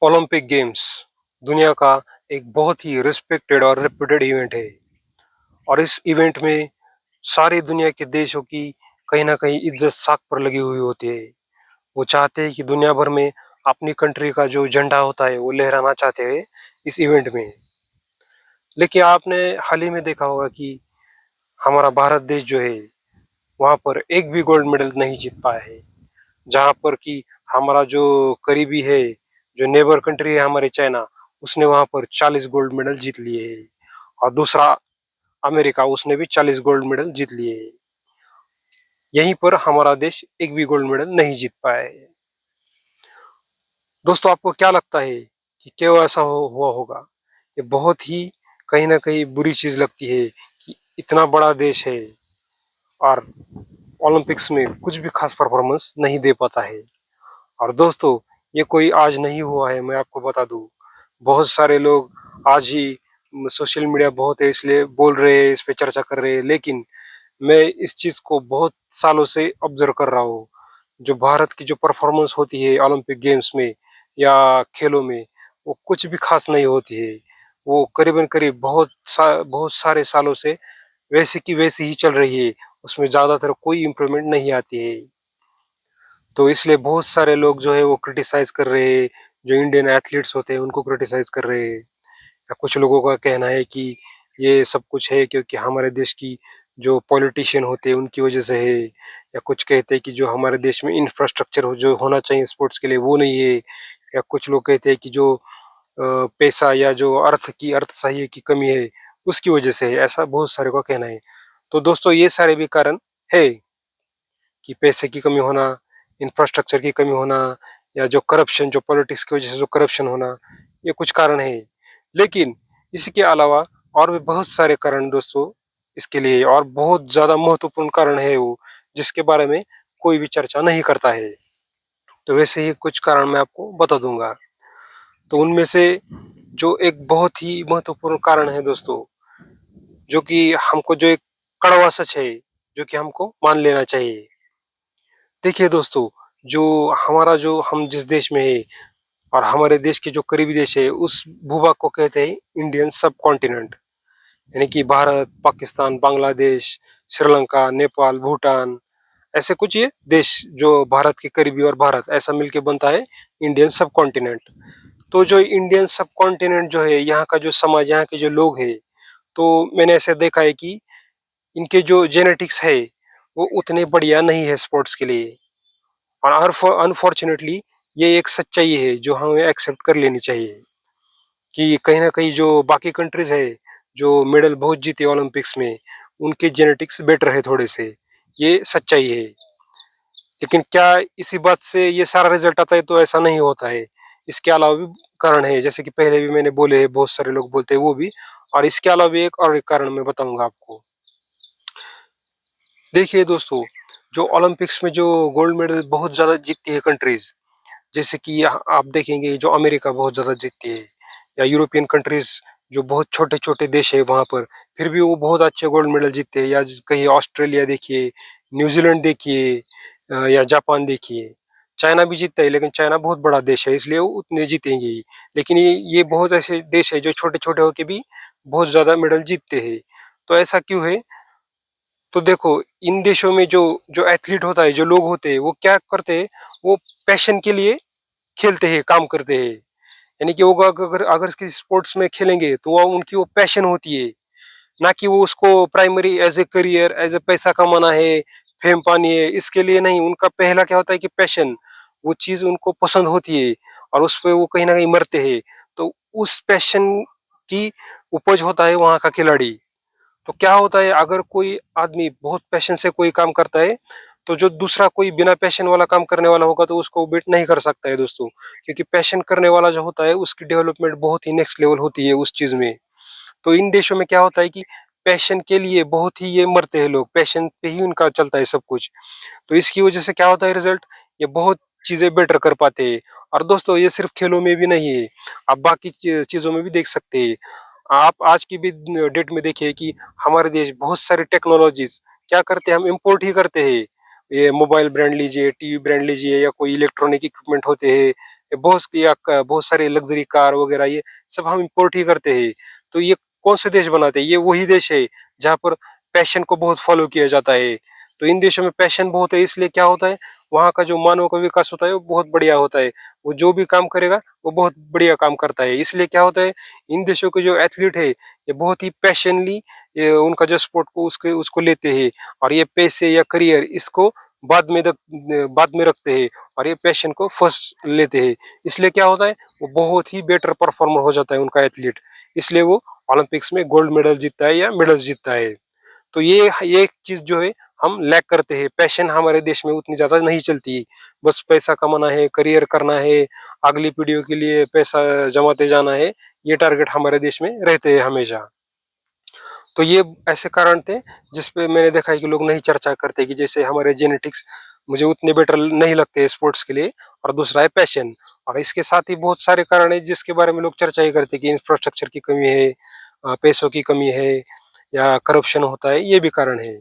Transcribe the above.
Olympic games दुनिया का एक बहुत ही रिस्पेक्टेड और रेप्यूटेड इवेंट है। और इस इवेंट में सारी दुनिया के देशों की कहीं ना कहीं इज्जत साख पर लगी हुई होती है। वो चाहते हैं कि दुनिया भर में अपनी कंट्री का जो झंडा होता है वो लहराना चाहते हैं इस इवेंट में। लेकिन आपने हाल ही में देखा होगा कि हमारा भारत देश जो है वहां पर एक भी गोल्ड मेडल नहीं जीत पाया है। जहां पर कि हमारा जो करीबी है, जो नेबर कंट्री है हमारे चाइना, उसने वहां पर 40 गोल्ड मेडल जीत लिए हैं। और दूसरा अमेरिका, उसने भी 40 गोल्ड मेडल जीत लिए हैं। यहीं पर हमारा देश एक भी गोल्ड मेडल नहीं जीत पाया है। दोस्तों, आपको क्या लगता है कि क्यों ऐसा हुआ होगा? ये बहुत ही कहीं ना कहीं बुरी चीज लगती है कि इतना बड़ा देश है और ओलंपिक्स में कुछ भी खास परफॉर्मेंस नहीं दे पाता है। और दोस्तों, ये कोई आज नहीं हुआ है, मैं आपको बता दूं। बहुत सारे लोग आज ही सोशल मीडिया बहुत है इसलिए बोल रहे हैं, इस पे चर्चा कर रहे हैं, लेकिन मैं इस चीज को बहुत सालों से ऑब्जर्व कर रहा हूँ। जो भारत की जो परफॉर्मेंस होती है ओलंपिक गेम्स में या खेलों में, वो कुछ भी खास नहीं होती है। वो करीबन करीब बहुत सारे सालों से वैसे की वैसी ही चल रही है। उसमें ज्यादातर कोई इम्प्रूवमेंट नहीं आती है। तो इसलिए बहुत सारे लोग जो है वो क्रिटिसाइज कर रहे हैं। जो इंडियन एथलीट्स होते हैं उनको क्रिटिसाइज कर रहे हैं। या कुछ लोगों का कहना है कि ये सब कुछ है क्योंकि हमारे देश की जो पॉलिटिशियन होते हैं उनकी वजह से है। या कुछ कहते हैं कि जो हमारे देश में इंफ्रास्ट्रक्चर जो होना चाहिए स्पोर्ट्स के लिए वो नहीं है। या कुछ लोग कहते हैं कि जो पैसा या जो अर्थसहाय्य की कमी है उसकी वजह से है। ऐसा बहुत सारे का कहना है। तो दोस्तों, ये सारे भी कारण है कि पैसे की कमी होना, इंफ्रास्ट्रक्चर की कमी होना, या जो करप्शन, जो पॉलिटिक्स की वजह से जो करप्शन होना, ये कुछ कारण है। लेकिन इसके अलावा और भी बहुत सारे कारण दोस्तों इसके लिए, और बहुत ज्यादा महत्वपूर्ण कारण है वो, जिसके बारे में कोई भी चर्चा नहीं करता है। तो वैसे ही कुछ कारण मैं आपको बता दूंगा। तो उनमें से जो एक बहुत ही महत्वपूर्ण कारण है दोस्तों, जो कि हमको जो एक कड़वा सच है, जो कि हमको मान लेना चाहिए। देखिए दोस्तों, जो जो हम जिस देश में है और हमारे देश के जो करीबी देश है उस भूभाग को कहते हैं इंडियन सब कॉन्टिनेंट। यानी कि भारत, पाकिस्तान, बांग्लादेश, श्रीलंका, नेपाल, भूटान, ऐसे कुछ ये देश जो भारत के करीबी और भारत ऐसा मिलके बनता है इंडियन सब कॉन्टिनेंट। तो जो इंडियन सब कॉन्टिनेंट जो है, यहाँ का जो समाज, यहाँ के जो लोग हैं, तो मैंने ऐसे देखा है कि इनके जो जेनेटिक्स है वो उतने बढ़िया नहीं है स्पोर्ट्स के लिए। और अनफॉर्चुनेटली ये एक सच्चाई है जो हमें एक्सेप्ट कर लेनी चाहिए कि कहीं ना कहीं जो बाकी कंट्रीज है जो मेडल बहुत जीते ओलंपिक्स में, उनके जेनेटिक्स बेटर है थोड़े से। ये सच्चाई है। लेकिन क्या इसी बात से ये सारा रिजल्ट आता है? तो ऐसा नहीं होता है। इसके अलावा भी कारण है, जैसे कि पहले भी मैंने बोले हैं, बहुत सारे लोग बोलते हैं वो भी। और इसके अलावा भी एक और एक कारण मैं बताऊंगा आपको। देखिए दोस्तों, जो ओलंपिक्स में जो गोल्ड मेडल बहुत ज्यादा जीतती है कंट्रीज, जैसे कि आप देखेंगे जो अमेरिका बहुत ज्यादा जीतती है, या यूरोपियन कंट्रीज जो बहुत छोटे छोटे देश है वहां पर, फिर भी वो बहुत अच्छे गोल्ड मेडल जीतते हैं। या कहीं ऑस्ट्रेलिया देखिए, न्यूजीलैंड देखिए, या जापान देखिए। चाइना भी जीतता है, लेकिन चाइना बहुत बड़ा देश है इसलिए वो उतने जीतेंगे ही। लेकिन ये बहुत ऐसे देश है जो छोटे छोटे होके भी बहुत ज्यादा मेडल जीतते हैं। तो ऐसा क्यों है? तो देखो, इन देशों में जो जो एथलीट होता है, जो लोग होते हैं, वो क्या करते हैं? वो पैशन के लिए खेलते हैं, काम करते हैं। यानी कि वो अगर अगर किसी स्पोर्ट्स में खेलेंगे तो वो उनकी वो पैशन होती है, ना कि वो उसको primary as a career, as a पैसा कमाना है, फेम पानी है, इसके लिए नहीं। उनका पहला क्या होता है कि पैशन, वो चीज उनको पसंद होती है और उस पे वो कहीं ना कहीं मरते हैं। तो उस पैशन की उपज होता है वहां का खिलाड़ी। तो क्या होता है, अगर कोई आदमी बहुत पैशन से कोई काम करता है, तो जो दूसरा कोई बिना पैशन वाला काम करने वाला होगा तो उसको बीट नहीं कर सकता है दोस्तों। क्योंकि पैशन करने वाला जो होता है उसकी डेवलपमेंट बहुत ही नेक्स्ट लेवल होती है उस चीज में। तो इन देशों में क्या होता है कि पैशन के लिए बहुत ही ये मरते हैं लोग, पैशन पे ही उनका चलता है सब कुछ। तो इसकी वजह से क्या होता है रिजल्ट? ये बहुत चीजें बेटर कर पाते हैं। और दोस्तों, ये सिर्फ खेलों में भी नहीं है, आप बाकी चीजों में भी देख सकते हैं। आप आज की भी डेट में देखिए कि हमारे देश बहुत सारी टेक्नोलॉजीज क्या करते हैं, हम इंपोर्ट ही करते हैं। ये मोबाइल ब्रांड लीजिए, टीवी ब्रांड लीजिए, या कोई इलेक्ट्रॉनिक इक्विपमेंट होते हैं, ये बहुत सारे लग्जरी कार वगैरह ये सब हम इंपोर्ट ही करते हैं। तो ये कौन से देश बनाते हैं? ये वही देश है जहाँ पर पैशन को बहुत फॉलो किया जाता है। तो इन देशों में पैशन बहुत है, इसलिए क्या होता है, वहाँ का जो मानव का विकास होता है वो बहुत बढ़िया होता है। वो जो भी काम करेगा वो बहुत बढ़िया काम करता है। इसलिए क्या होता है, इन देशों के जो एथलीट है ये बहुत ही पैशनली ये उनका जो स्पोर्ट को उसके उसको लेते हैं, और ये पैसे या करियर इसको बाद में रखते हैं, और ये पैशन को फर्स्ट लेते हैं। इसलिए क्या होता है, वो बहुत ही बेटर परफॉर्मर हो जाता है उनका एथलीट। इसलिए वो ओलंपिक्स में गोल्ड मेडल जीतता है या मेडल जीतता है। तो ये एक चीज जो है हम लैक करते हैं। पैशन हमारे देश में उतनी ज्यादा नहीं चलती। बस पैसा कमाना है, करियर करना है, अगली पीढ़ियों के लिए पैसा जमाते जाना है, ये टारगेट हमारे देश में रहते हैं हमेशा। तो ये ऐसे कारण थे जिसपे मैंने देखा है कि लोग नहीं चर्चा करते, कि जैसे हमारे जेनेटिक्स मुझे उतने बेटर नहीं लगते स्पोर्ट्स के लिए, और दूसरा है पैशन। और इसके साथ ही बहुत सारे कारण है जिसके बारे में लोग चर्चा ही करते हैं, कि इंफ्रास्ट्रक्चर की कमी है, पैसों की कमी है, या करप्शन होता है, ये भी कारण है।